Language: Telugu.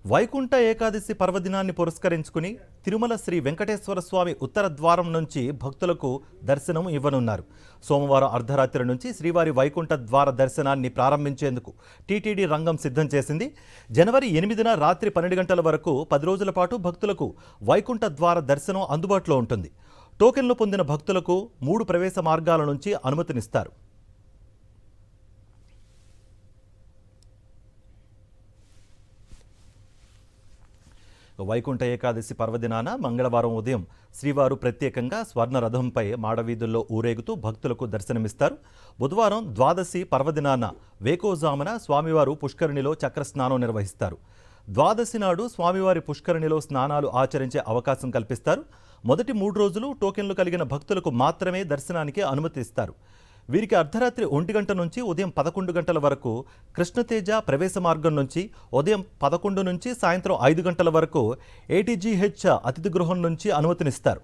వైకుంఠ ఏకాదశి పర్వదినాన్ని పురస్కరించుకుని తిరుమల శ్రీ వెంకటేశ్వర స్వామి ఉత్తర ద్వారం నుంచి భక్తులకు దర్శనం ఇవ్వనున్నారు. సోమవారం అర్ధరాత్రి నుంచి శ్రీవారి వైకుంఠ ద్వార దర్శనాన్ని ప్రారంభించేందుకు టీటీడీ రంగం సిద్ధం చేసింది. జనవరి 8న రాత్రి 12 గంటల వరకు 10 రోజుల పాటు భక్తులకు వైకుంఠ ద్వార దర్శనం అందుబాటులో ఉంటుంది. టోకెన్లు పొందిన భక్తులకు 3 ప్రవేశ మార్గాల నుంచి అనుమతినిస్తారు. వైకుంఠ ఏకాదశి పర్వదినాన మంగళవారం ఉదయం శ్రీవారు ప్రత్యేకంగా స్వర్ణ రథంపై మాడవీధుల్లో ఊరేగుతూ భక్తులకు దర్శనమిస్తారు. బుధవారం ద్వాదశి పర్వదినాన వేకోజామున స్వామివారు పుష్కరిణిలో చక్రస్నానం నిర్వహిస్తారు. ద్వాదశి నాడు స్వామివారి పుష్కరిణిలో స్నానాలు ఆచరించే అవకాశం కల్పిస్తారు. మొదటి 3 రోజులు టోకెన్లు కలిగిన భక్తులకు మాత్రమే దర్శనానికి అనుమతి ఇస్తారు. వీరికి అర్ధరాత్రి 1 గంట నుంచి ఉదయం 11 గంటల వరకు కృష్ణతేజ ప్రవేశ మార్గం నుంచి, ఉదయం 11 నుంచి సాయంత్రం 5 గంటల వరకు ఏటీజీహెచ్ అతిథి గృహం నుంచి అనుమతినిస్తారు.